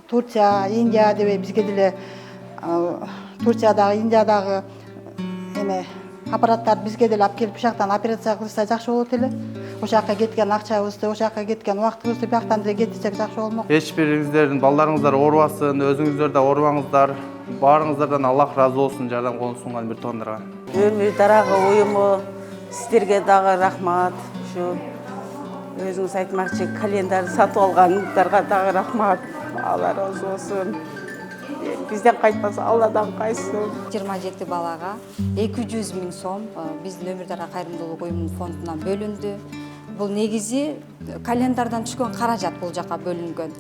Турция, Индия деп бизге деле Турциядагы, Индиядагы эме аппараттар бизге деле алып келип ушактан операция кылышса жакшы болот эле. Ошакка кеткен акчабызды, ошакка кеткен убактыбызды бияктан деле кетирсек жакшы болмок. Эч бириңиздердин балдарыңыздар оорубасын, өзүңүздөр да оорубаңыздар. Баарыңыздардан Аллах разы болсун, жардам колун сунган бир туугандарга. Өмүр дарагы уюму сиздерге дагы рахмат. Ушу өзүңүз айтмакчы календарь сатып алганыңыздарга дагы рахмат. Алла разы болсун. Бизден кайтпаса Алладан кайтсын. 27 балага 200 000 сом биздин Өмүр Дара кайрымдуулук уюмунун фондунан бөлүндү. Бул негизи календардан түшкөн каражат бул жака бөлүнгөн.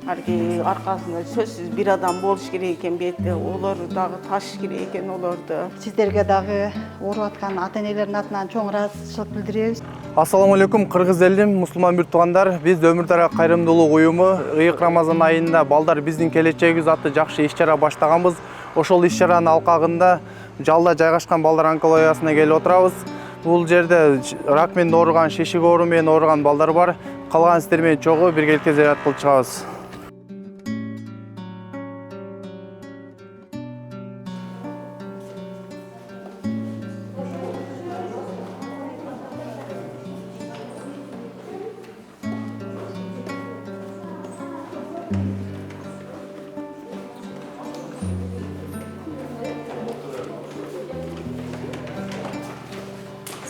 Аркасында сөзсүз бир адам болуш керек экен бетте. Олор дагы таш керек экен олорду. Сиздерге дагы ооруп аткан ата-энелердин атынан чоң ыраазычылык билдиребиз. Ассаламу алейкум, кыргыз элим, мусулман бир туугандар. Биз Өмүр Дара кайрымдуулук уюму ыйык Рамазан айында балдар биздин келечегибиз аттуу жакшы иш-чара баштаганбыз. Ошол иш-чаранын алкагында жалда жайгашкан балдар онкологиясына келип отурабыз. Бул жерде рак менен ооруган, шишик оору менен ооруган балдар бар. Калган сиздер менен чогуу биргеликте зыярат кылып чыгабыз.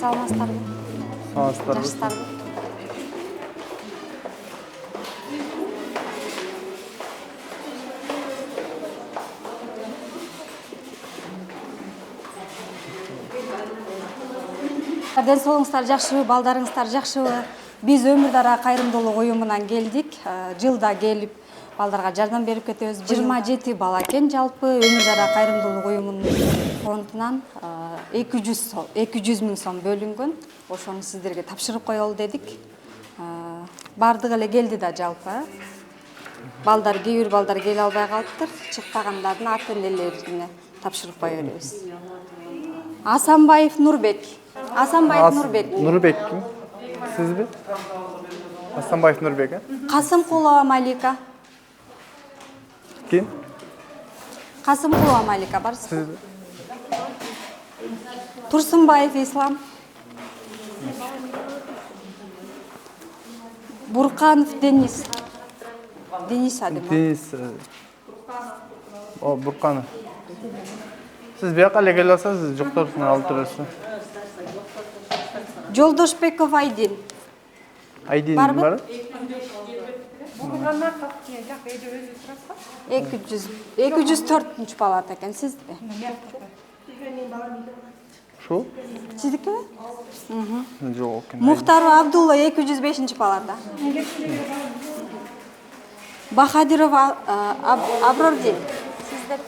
Саламатсыздарбы? Саламатсыздарбы? Жакшысыздарбы? Ден соолугуңуздар жакшыбы, балдарыңыздар жакшыбы? Биз Өмүр Дара кайрымдуулук уюмунан келдик. Жылда келип балдарга жардам берип кетебиз. 27 бала экен жалпы Өмүр Дара кайрымдуулук уюмунун фондунан 200 000 сом бөлүнгөн. Ошону сиздерге тапшырып коелу дедик. Бардыгы эле келди да жалпы. Балдар, кээ бир балдар келе албай калыптыр. Чыкпагандардын ата-энелерине тапшырып кое беребиз. Асанбаев Нурбек. Асанбаев Нурбек. Нурбек ким? Сизби? Асанбаев Нурбек, Касымкулова Малика. Ким? Касымкулова Малика барсыз? Сизби? Турсунбаев Ислам. Бурканов Денис. Денис адым. Денис. О, Бурканов. Сиз бияка эле келип атасыз, жокторсун алып турасыз. Жолдошбеков Айдин. Айдин Барбы? бар? 204 палата экен, сизби? Шу? Сиздикиби? Жок экен. Мухтаров Абдулла 205 палата. Бахадиров Абрордин. Сиздер?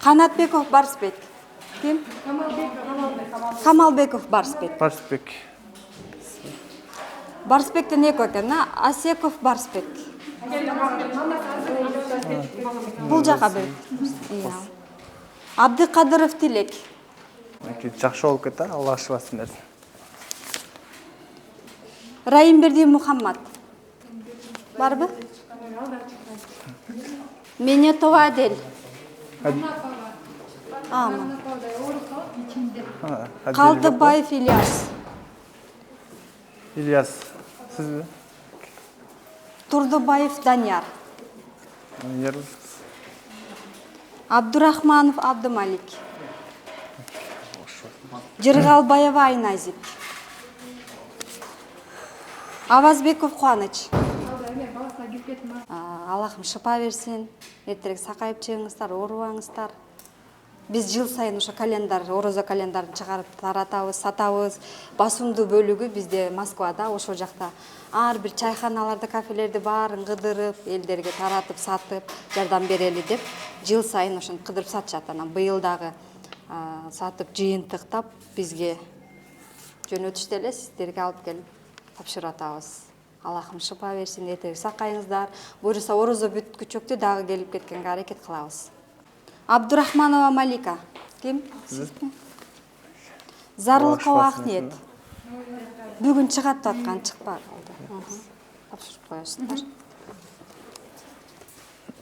Канатбеков Барсбек. Ким? Камалбеков Барсбек. Барсбек. Барсбектен эки экен, Асеков Барсбек. Бул жака бир. Абдыкадыров Тилек. Жакшы болуп кетти, Алла шифасын берсин. Раимберди Мухаммад. Барбы? Менетова Адель. Калдыбаев Ильяс. Ильяс. Сизби? Турдубаев Данияр. Данияр. Абдурахманов Абдымалик. Жыргалбаева Айназип. Авазбеков Куаныч. Аллахым шыпа берсин. Эртерээк сакайып чыгыңыздар, оорубаңыздар. Биз жыл сайын ошо календар, орозо календарын чыгарып таратабыз, сатабыз. Басымдуу бөлүгү бизде Москвада, ошол жакта ар бир чайханаларды, кафелерди баарын кыдырып, элдерге таратып, сатып, жардам берели деп жыл сайын ошону кыдырып сатышат. Анан быйыл дагы сатып жыйынтыктап бизге жөнөтүштү эле, сиздерге алып келип тапшырып атабыз. Аллахым шыпа берсин, эртерээк сакайыңыздар. Буюрса орозо бүткүчөктү дагы келип кеткенге аракет кылабыз. Абдурахманова Малика. Ким? Зарлыкова Ахниет. Бүгүн чыгат деп аткан, чыкпай калды. Тапшырып коесуздар.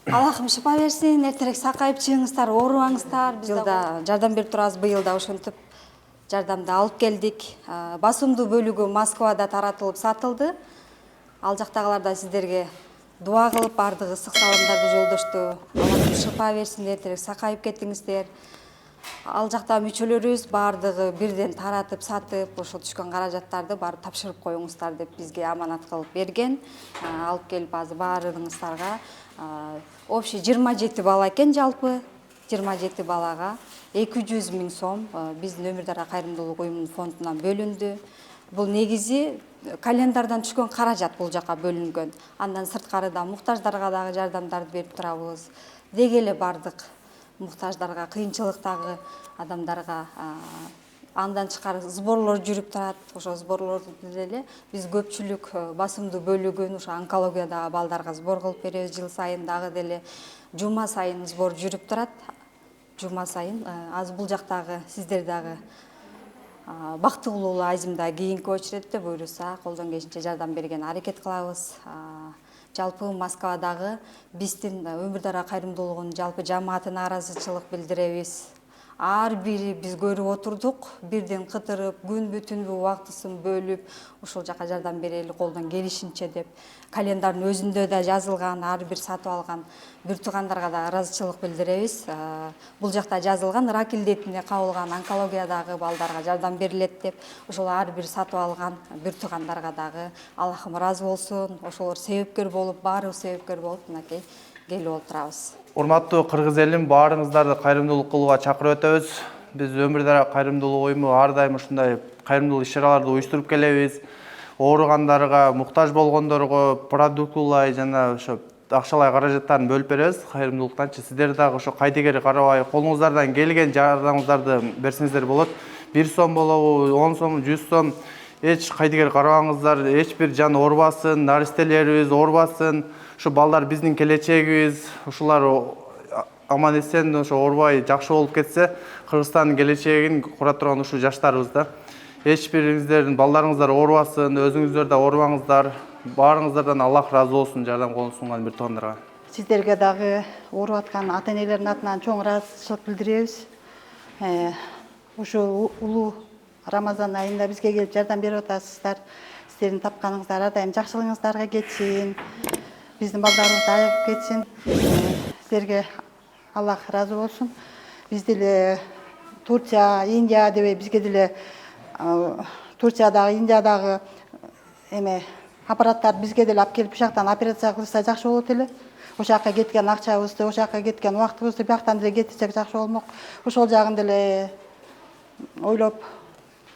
Аллахым шипа берсин, эртерээк сакайып чыгыңыздар, оорубаңыздар. Биз да жардам берип турабыз, быйыл да ошентип жардамды алып келдик. Басымдуу бөлүгү Москвада таратылып сатылды. Ал жактагылар да сиздерге дуа кылып, бардыгы ысык саламдарды жолдошту. Аллахым шипа берсин, эртерээк сакайып кеттиңиздер. Ал жакта мүчөлөрүбүз бардыгы бирден таратып, сатып, ошо түшкөн каражаттарды барып тапшырып коюңуздар деп бизге аманат кылып берген. Алып келип азыр баарыңыздарга общий 27 бала экен жалпы. 27 балага 200 000 сом биздин Өмүр Дара кайрымдуулук уюмунун фондунан бөлүндү. Бул негизи календардан түшкөн каражат бул жака бөлүнгөн. Андан сырткарыда муктаждарга дагы жардамдарды берип турабыз. Деги эле бардык муктаждарга, кыйынчылыктагы адамдарга андан тышкары сборлор жүрүп турат. Ошо сборлорду деле биз көпчүлүк басымдуу бөлүгүн ошо онкологиядагы балдарга сбор кылып беребиз. Жыл сайын дагы деле жума сайын сбор жүрүп турат. Жума сайын азыр бул жактагы сиздер дагы бактылуу айзымда кийинки очередте буюрса колдон келишинче жардам берген аракет кылабыз. Жалпы Москвадагы биздин Өмүр Дара кайрымдуулугунун жалпы жамаатына ыраазычылык билдиребиз. Ар бири биз көрүп отурдук, бирден кытырып, күнбү түнбү убактысын бөлүп, ушул жака жардам берели колдон келишинче деп. Календардын өзүндө да жазылган, ар бир сатып алган бир туугандарга да ыраазычылык билдиребиз. Бул жакта жазылган рак илдетине кабылган онкологиядагы балдарга жардам берилет деп. Ошол ар бир сатып алган бир туугандарга дагы Аллахым ыраазы болсун. Ошолор себепкер болуп, баарыбыз себепкер болуп, мынакей келип отурабыз. Урматтуу кыргыз элим, баарыңыздарды кайрымдуулук кылууга чакырып өтөбүз. Биз Өмүр Дара кайрымдуулук уюму ар дайым ушундай кайрымдуулук иш-чараларды уюштуруп келебиз. Ооругандарга, муктаж болгондорго продуктулай жана ошо акчалай каражаттарын бөлүп беребиз. Кайрымдуулуктанчы сиздер дагы ошо кайдыгер карабай, колуңуздардан келген жардамыңыздарды берсеңиздер болот. 1 сом болобу, 10 сом, 100 сом, эч кайдыгер карабаңыздар, эч бир жан оорубасын, наристелерибиз оорубасын. Ушу балдар биздин келечегибиз, ушулар аман эсен ошо оорубай жакшы болуп кетсе, Кыргызстандын келечегин кура турган ушул жаштарыбыз да. Эч бириңиздердин балдарыңыздар оорубасын, өзүңүздөр да оорубаңыздар. Баарыңыздардан Аллах ыраазы болсун жардам колун сунган бир туугандарга. Сиздерге дагы ооруп аткан ата-энелердин атынан чоң ыраазычылык билдиребиз. Ушул улуу Рамазан айында бизге келип жардам берип атасыздар. Сиздердин тапканыңыздар ар дайым жакшылыгыңыздарга кетсин. Биздин балдарыбыз айыгып кетсин. Сиздерге Аллах ыраазы болсун. Биз деле Турция, Индия дебей бизге деле Турциядагы, Индиядагы аппараттар бизге деле алып келип бушактан операция кылышса жакшы болот эле. Ошол жака кеткен акчабызды, ошол жака кеткен убактыбызды бияктан деле кетирсек жакшы болмок. Ошол жагын деле ойлоп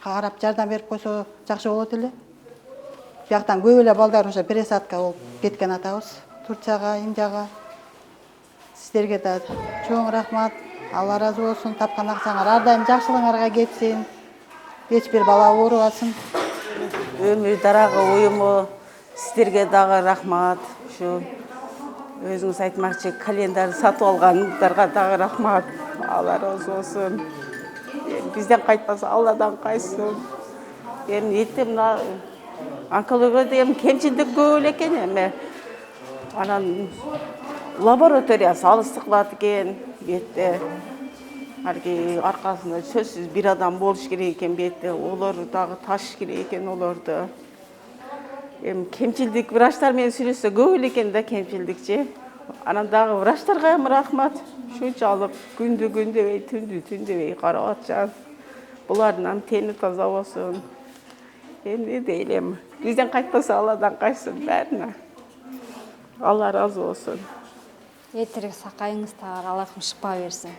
карап жардам берип койсо жакшы болот эле. Бияктан көп эле балдар ошо пересадка болуп кеткен атабыз Турцияга, Индияга. Сиздерге да чоң рахмат. Алла ыраазы болсун. Тапкан акчаңар ар дайым жакшылыгыңарга кетсин. Эч бир бала оорубасын. Өмүр Дара уюму сиздерге дагы рахмат. Ушу өзүңүз айтмакчы календар сатып алгандарга дагы рахмат. Алла ыраазы болсун. Бизден кайтпаса Алладан кайтсын. Эрте мына онкологияда кемчилдик көп эле экен. Анан лабораториясы алыстык кылат экен бетте. Алги аркасында сөзсүз бир адам болуш керек экен бетте. Олор дагы таш керек экен олорду. Кемчилдик врачтар менен сүйлөшсө көп эле экен да кемчилдикчи. Анан дагы врачтарга рахмат. Шунчалык күндү күндөбөй, түндү түндөбөй карап атышат. Булардын тени таза болсун. Эмне дейлем? Бизден кайтпаса Алладан кайтсын бәріне. Алла разы болсын. Эртерээк сакайыңыздар, Аллахым шипа берсин.